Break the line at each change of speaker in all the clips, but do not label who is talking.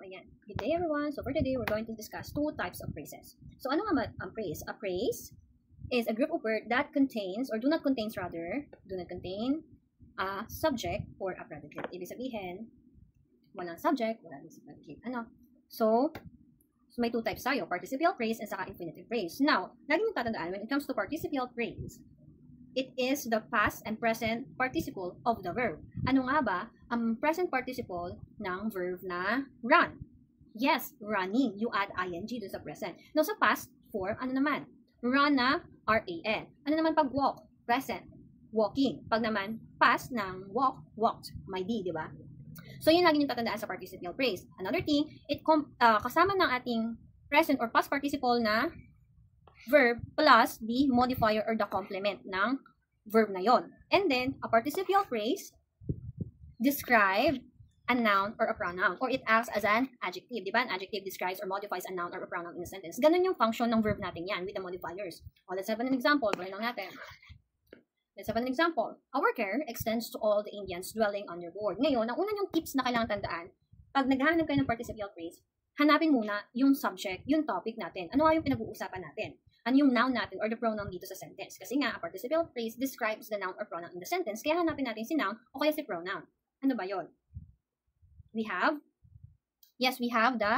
Ayan. Good day everyone. So for today, we're going to discuss two types of phrases. So ano nga ba ang phrase? A phrase is a group of words that contains, or do not contain a subject or a predicate. Ibig sabihin, walang subject, walang predicate. So may two types tayo, participial phrase and saka infinitive phrase. Now, lagi nyo tatandaan, when it comes to participial phrase, it is the past and present participle of the verb. Ano nga ba ang present participle ng verb na run? Yes, running. You add ing doon sa present. Now, sa past form, ano naman? Run na R-A-N. Ano naman pag walk? Present. Walking. Pag naman, past ng walk, walked. May D, di ba? So, yun lagi nyo tatandaan sa participial phrase. Another thing, kasama ng ating present or past participle na verb plus the modifier or the complement ng verb na yon. And then, a participial phrase describe a noun or a pronoun, or it acts as an adjective. Di ba? An adjective describes or modifies a noun or a pronoun in a sentence. Ganun yung function ng verb natin yan with the modifiers. Let's have an example. Gawin lang natin. Let's have an example. Our care extends to all the Indians dwelling on your board. Ngayon, ang una yung tips na kailangan tandaan, pag naghahanap kayo ng participial phrase, hanapin muna yung subject, yung topic natin. Ano yung pinag-uusapan natin? Ano yung noun natin or the pronoun dito sa sentence? Kasi nga, a participial phrase describes the noun or pronoun in the sentence, kaya hanapin natin si noun o kaya si pronoun. Ano ba yon? We have the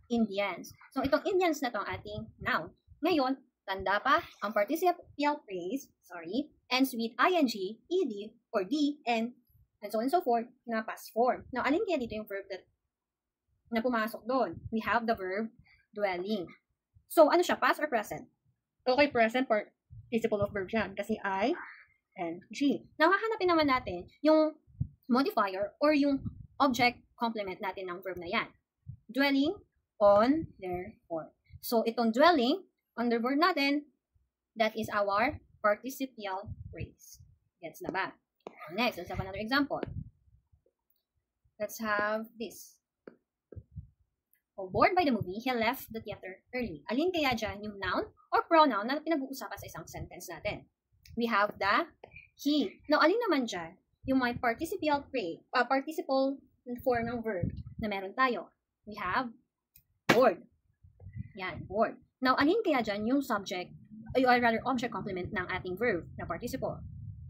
Indians. So, itong Indians na to ang ating noun. Ngayon, tanda pa, ang participial phrase, ends with ing, ed, or d, and so on and so forth na past form. Now, alin kaya dito yung verb na pumasok doon? We have the verb dwelling. So, ano siya? Past or present? Okay, present participle of verb yan. Kasi I and G. Now, hahanapin naman natin yung modifier or yung object complement natin ng verb na yan. Dwelling on their form. So, itong dwelling on the verb natin, that is our participial phrase. Gets na ba? Next, let's have another example. Let's have this. Bored by the movie, he left the theater early. Alin kaya dyan yung noun or pronoun na pinag-uusapan sa isang sentence natin? We have the he. Now, alin naman dyan yung may participial phrase, participle form ng verb na meron tayo? We have bored. Yan, bored. Now, alin kaya dyan yung subject, or rather object complement ng ating verb na participle,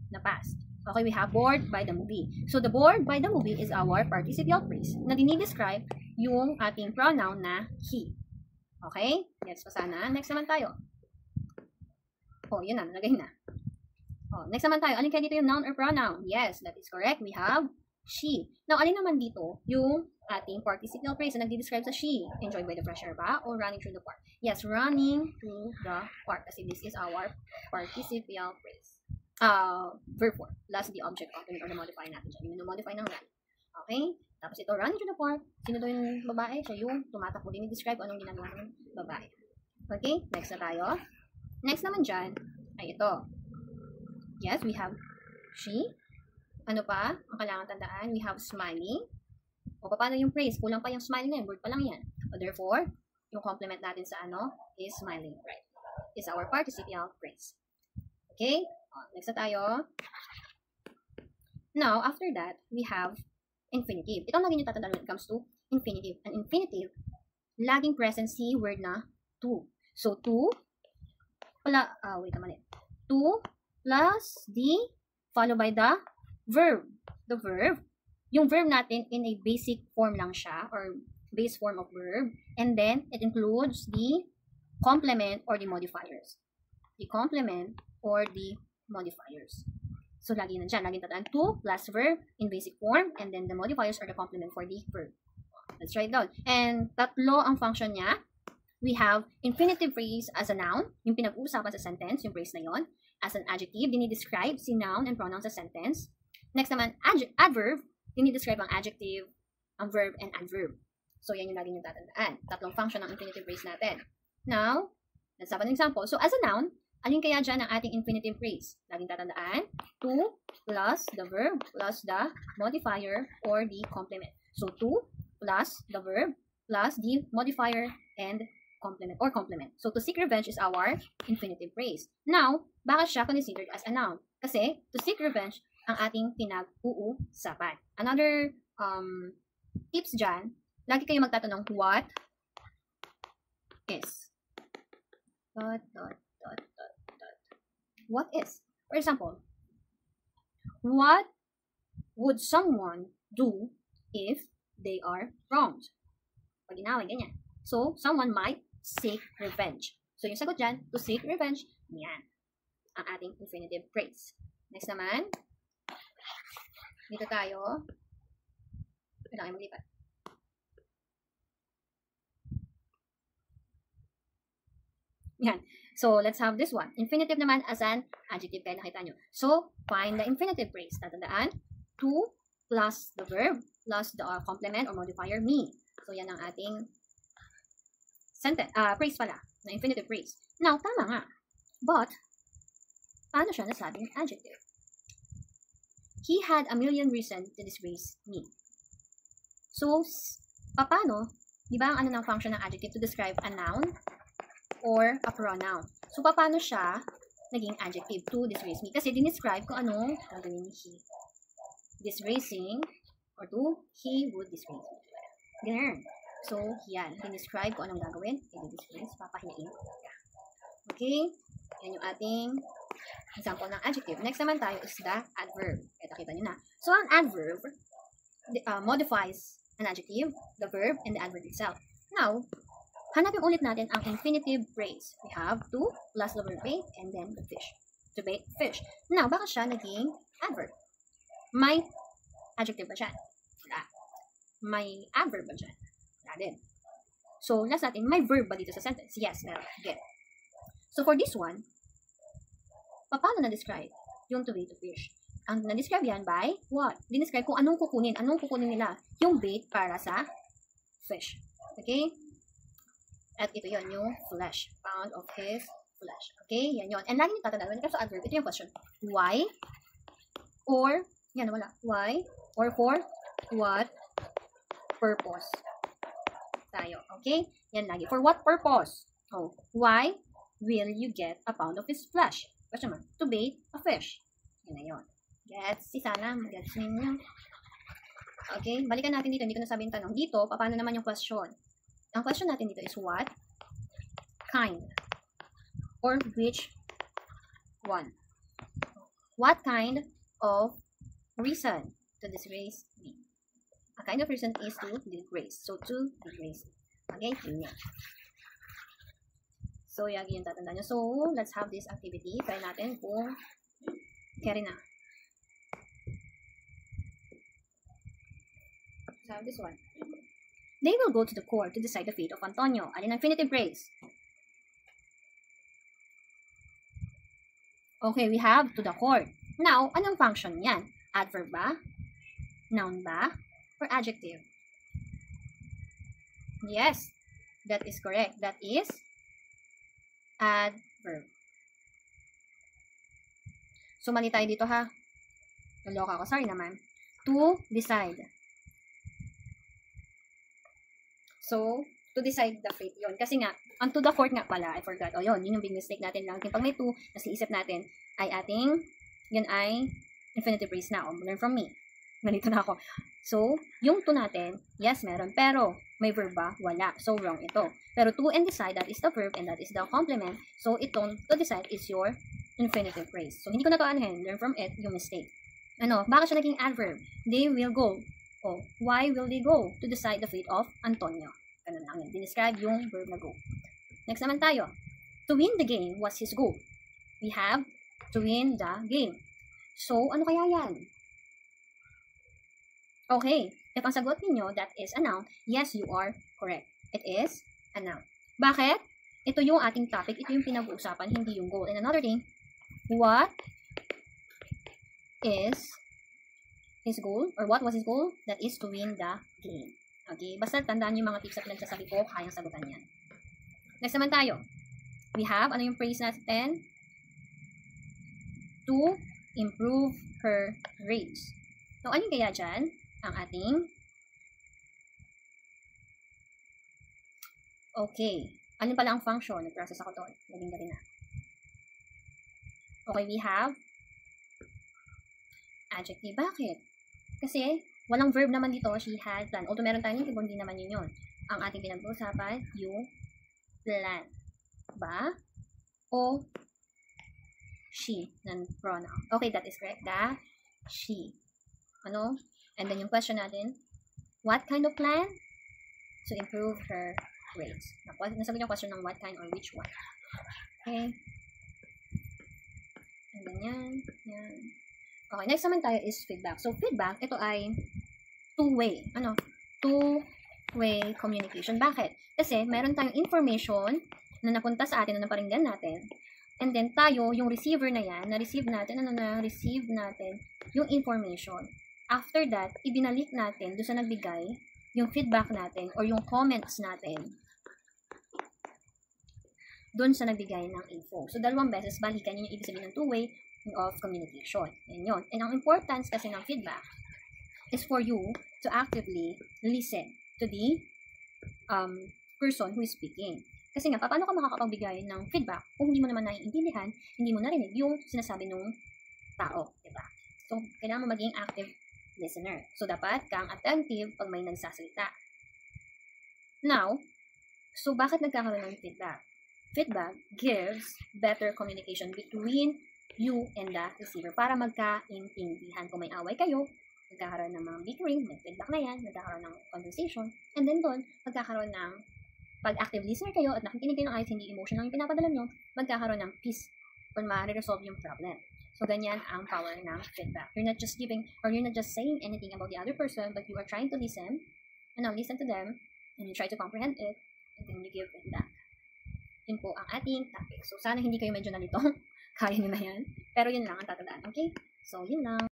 na past? Okay, we have bored by the movie. So, the bored by the movie is our participial phrase na dinidescribe yung ating pronoun na he. Okay? Gets pa sana. Next naman tayo. Yun na. Nalagay na. Next naman tayo. Alin kaya dito yung noun or pronoun? Yes, that is correct. We have she. Now, alin naman dito yung ating participial phrase na nagdi-describe sa she? Enjoyed by the fresh air ba? O running through the park? Yes, running through the park. Kasi this is our participial phrase. Verb form. Plus the object complement or the modifier natin dyan. Yung modify ng run. Okay? Tapos ito, running through the park. Sino to yung babae? Siya yung tumatakbo din i-describe anong ginagawa ng babae. Okay? Next na tayo. Next naman dyan ay ito. Yes, we have she. Ano pa? Ang kailangan tandaan, we have smiling. Paano yung phrase? Kulang pa yung smiling na yun. Word pa lang yan. Therefore, yung complement natin sa is smiling. Right. Is our participial phrase. Okay? Next na tayo. Now, after that, we have infinitive. Ito ang lagi nyo tatandaan when it comes to infinitive. An infinitive, laging present si word na to. So, to, to plus the, followed by the verb. The verb, yung verb natin in a basic form lang siya, or base form of verb, and then it includes the complement or the modifiers. The complement or the modifiers. So, lagi nandyan. Laging tatandaan to plus verb in basic form, and then the modifiers are the complement for the verb. Let's write it down. And tatlo ang function niya. We have infinitive phrase as a noun, yung pinag-uusapan sa sentence, yung phrase na yon. As an adjective, dinidescribe si noun and pronoun sa sentence. Next naman, adverb, dinidescribe ang adjective, ang verb, and adverb. So, yan yung lagi nyo tatandaan. Tatlong function ng infinitive phrase natin. Now, let's have an example. So, as a noun, alin kaya dyan ang ating infinitive phrase? Laging tatandaan, to plus the verb plus the modifier or the complement. So, to plus the verb plus the modifier and complement. So, to seek revenge is our infinitive phrase. Now, bakit siya considered as a noun? Kasi, to seek revenge ang ating pinag-uusapan. Another tips dyan, lagi kayo magtatanong, what is? Dot, dot, dot, dot, dot. What is? For example, what would someone do if they are wronged? Pag inaway, ganyan. So, someone might seek revenge. So, yung sagot dyan, to seek revenge, yan. Ang ating infinitive phrase. Next naman, dito tayo. Kailangan maglipat. Yan. So, let's have this one. Infinitive naman as an adjective. Kaya nakita nyo. So, find the infinitive phrase. Tatandaan, to plus the verb plus the complement or modifier me. So, yan ang ating sentence, phrase pala, na infinitive phrase. Now, tama nga. But, paano siya nasabing adjective? He had a million reasons to disgrace me. So, paano? Di ba ang ano ng function ng adjective to describe a noun or a pronoun? So, paano siya naging adjective to disgrace me? Kasi dinescribe kung anong gagawin ni he. Disgracing or to he would disgrace me. Ganun. So, yan. Dinescribe kung anong gagawin. I-disgrace. Papahiyain. Okay? Yan yung ating example ng adjective. Next naman tayo is the adverb. Kita nyo na. So, ang adverb modifies an adjective, the verb, and the adverb itself. Now, hanapin ulit natin ang infinitive phrase. We have to plus the verb bait and then the fish. To bait fish. Now, baka siya naging adverb. May adjective ba siya? Wala. May adverb ba siya? Wala din. So, last natin, may verb ba dito sa sentence? Yes, meron. Get. So, for this one, paano na-describe yung to bait to fish? Ang na-describe yan by what? Dinescribe kung anong kukunin nila yung bait para sa fish. Okay? At ito yon yung flesh. Pound of his flesh. Okay? Yan yon. And lagi nyo tatandaan, when it comes to adverb, ito yung question. Why? Or, yan, wala. Why? Or for what purpose? Tayo. Okay? Yan lagi. For what purpose? Oh, why will you get a pound of his flesh? Question mark. To bait a fish. Yan na yun. Gets, si sana, gets ninyo. Okay, balikan natin dito. Hindi ko nasabi yung tanong. Dito, paano naman yung question? Ang question natin dito is what kind or which one? What kind of reason to disgrace me? A kind of reason is to disgrace. So, to disgrace. Okay, yun yan. So, yagi yung tatandaan nyo. So, let's have this activity. Try natin kung carry na. Have this one. They will go to the court to decide the fate of Antonio. Alin ang infinitive phrase? Okay, we have to the court. Now, anong function yan? Adverb ba? Noun ba? Or adjective? Yes, that is correct. That is adverb. So, mali tayo dito ha. Naloka ako. Sorry naman. To decide. So, to decide the fate, yun. Kasi nga, ang to the court nga pala, I forgot. O yun, yun yung big mistake natin lang. Pag may to, kasi isip natin, ay ating, yun ay infinitive phrase na. O, learn from me. Nalito na ako. So, yung to natin, yes, meron. Pero, may verb ba? Wala. So, wrong ito. Pero to and decide, that is the verb and that is the complement. So, itong to decide is your infinitive phrase. So, hindi ko na to anuhin. Learn from it, yung mistake. Ano, baka siya naging adverb. They will go. Oh, why will they go? To decide the fate of Antonio. Ganun lang yun. Dinescribe yung verb na go. Next naman tayo. To win the game was his goal. We have to win the game. So, ano kaya yan? Okay. If ang sagot ninyo, that is a noun, yes, you are correct. It is a noun. Bakit? Ito yung ating topic. Ito yung pinag-uusapan, hindi yung goal. And another thing, what is his goal, or what was his goal? That is to win the game. Okay? Basta tandaan yung mga tips na pinagsasabi ko, kayang sagutan yan. Next naman tayo. We have, ano yung phrase natin? To improve her grades. So, ano kaya dyan? Ang ating okay. Ano pala ang function? Nag-process ako to. Naging galing na. Okay, we have adjective. Bakit? Kasi, Walang verb naman dito, she had planned. Although meron tayong keyboard, hindi naman yun. Ang ating pinag-uusapan, you plan. Ba? O she, non-pronoun. Okay, that is correct. The, she. Ano? And then yung question natin, what kind of plan? To improve her grades. Nasagot yung question ng what kind or which one. Okay. And then yan. Okay, next naman tayo is feedback. So, feedback, ito ay two-way. Two-way communication. Bakit? Kasi, meron tayong information na napunta sa atin, na naparinggan natin. And then, tayo, yung receiver na yan, na-receive natin yung information. After that, ibinalik natin doon sa nagbigay yung feedback natin or yung comments natin doon sa nagbigay ng info. So, dalawang beses, balikan yun yung ibig sabihin ng two-way of communication. Yan yun. And ang importance kasi ng feedback is for you to actively listen to the person who is speaking. Kasi nga, paano ka makakapagbigay ng feedback kung hindi mo naman naiintindihan, hindi mo narinig yung sinasabi ng tao, diba? So, kailangan mo maging active listener. So, dapat kang attentive pag may nagsasalita. Now, so bakit nagkakaroon ng feedback? Feedback gives better communication between you and the receiver para magkaintindihan. Kung may away kayo, magkakaroon ng mga bickering, may feedback na yan, magkakaroon ng conversation, and then doon, magkakaroon ng pag active listener kayo at nakikinig kayo ng ayos, hindi emotional yung pinapadala nyo, magkakaroon ng peace or ma-resolve yung problem. So, ganyan ang power ng feedback. You're not just giving, or you're not just saying anything about the other person, but you are trying to listen, listen to them, and you try to comprehend it, and then you give feedback. Yun po ang ating topic. So, sana hindi kayo medyo nalito. Kaya nyo na yan. Pero yun lang ang tatandaan. Okay? So, yun lang.